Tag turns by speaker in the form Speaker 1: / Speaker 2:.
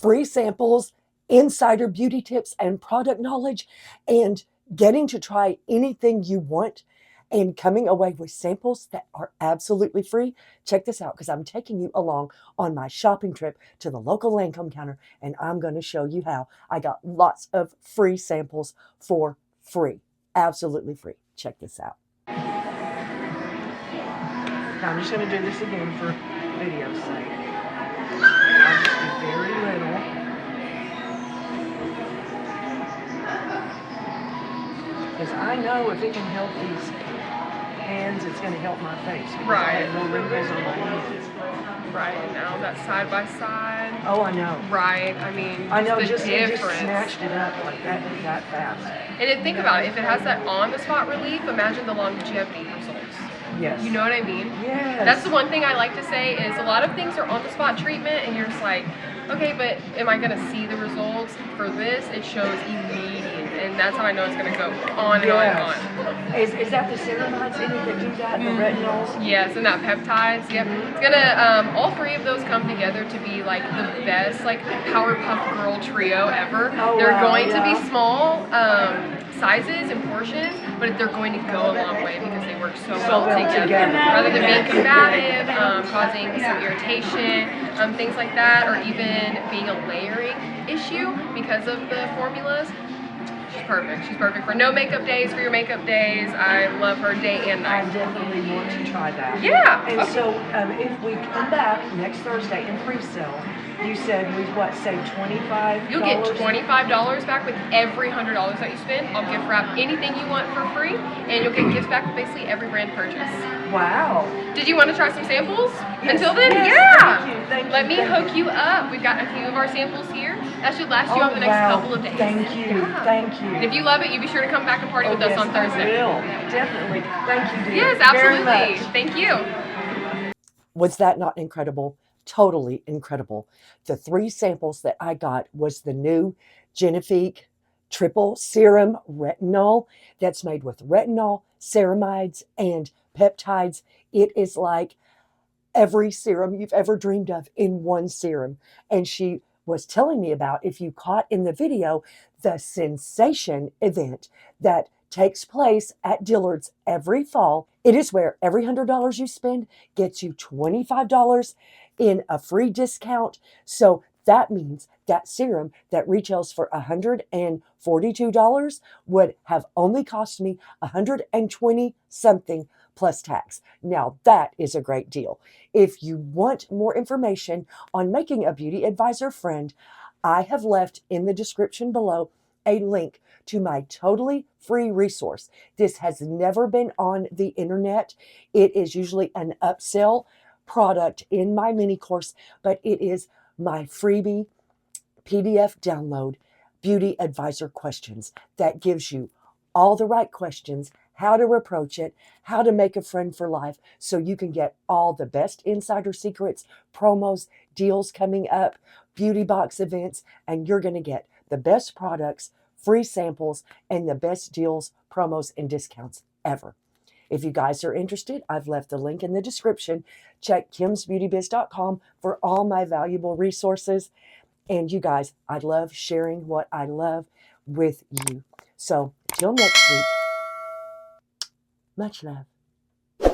Speaker 1: free samples, insider beauty tips and product knowledge, and getting to try anything you want and coming away with samples that are absolutely free. Check this out, because I'm taking you along on my shopping trip to the local Lancome counter, and I'm going to show you how I got lots of free samples for free. Absolutely free. Check this out. Now I'm just going to do this again for video's sake. I'll just do very little. Because I know if it can help these hands, it's going to help my face.
Speaker 2: Right.
Speaker 1: I have no wrinkles on my hands.
Speaker 2: Right, now that's side by side.
Speaker 1: Oh, I know.
Speaker 2: Right, I mean,
Speaker 1: I know,
Speaker 2: the
Speaker 1: just
Speaker 2: difference.
Speaker 1: snatched it up like that fast.
Speaker 2: And then think about it, if it has that on-the-spot relief, imagine the longevity results.
Speaker 1: Yes.
Speaker 2: You know what I mean?
Speaker 1: Yes.
Speaker 2: That's the one thing I like to say is a lot of things are on-the-spot treatment, and you're just like, okay, but am I going to see the results? For this, it shows immediate, and that's how I know it's going to go on and on and on.
Speaker 1: Is that the ceramides in it that do that, the retinols?
Speaker 2: Yes, and that peptides, yep. It's gonna, all three of those come together to be like the best, like Powerpuff Girl trio ever.
Speaker 1: Oh,
Speaker 2: they're
Speaker 1: wow,
Speaker 2: going to
Speaker 1: yeah.
Speaker 2: be small sizes and portions, but they're going to go a long way because they work so well together. Rather than being combative, causing some irritation, things like that, or even being a layering issue because of the formulas. She's perfect. She's perfect for no makeup days, for your makeup days. I love her day and night.
Speaker 1: I definitely want to try that.
Speaker 2: Yeah.
Speaker 1: And so if we come back next Thursday in pre-sale, you said we save $25?
Speaker 2: You'll get $25 back with every $100 that you spend. I'll gift wrap anything you want for free, and you'll get gifts back with basically every brand purchase.
Speaker 1: Wow.
Speaker 2: Did you want to try some samples?
Speaker 1: Yes.
Speaker 2: Until then?
Speaker 1: Yes.
Speaker 2: Yeah.
Speaker 1: Thank you.
Speaker 2: Let me hook you up. We've got a few of our samples here. That should last you over the next couple of days.
Speaker 1: Thank you.
Speaker 2: Yeah.
Speaker 1: Thank you.
Speaker 2: And if you love it, you be sure to come back and party with us on Thursday.
Speaker 1: I will. Definitely. Thank you, dear.
Speaker 2: Yes, absolutely.
Speaker 1: Very much.
Speaker 2: Thank you.
Speaker 1: Was that not incredible? Totally incredible. The 3 samples that I got was the new Genifique Triple Serum Retinol that's made with retinol, ceramides, and peptides. It is like every serum you've ever dreamed of in one serum. And she was telling me about, if you caught in the video, the Sensation event that takes place at Dillard's every fall. It is where every $100 you spend gets you $25 in a free discount. So that means that serum that retails for $142 would have only cost me $120 something plus tax. Now that is a great deal. If you want more information on making a beauty advisor friend, I have left in the description below a link to my totally free resource. This has never been on the internet. It is usually an upsell product in my mini course, but it is my freebie PDF download, Beauty Advisor Questions, that gives you all the right questions, how to approach it, how to make a friend for life, so you can get all the best insider secrets, promos, deals coming up, beauty box events, and you're going to get the best products, free samples, and the best deals, promos, and discounts ever. If you guys are interested, I've left the link in the description. Check kimsbeautybiz.com for all my valuable resources. And you guys, I love sharing what I love with you. So till next week, much love.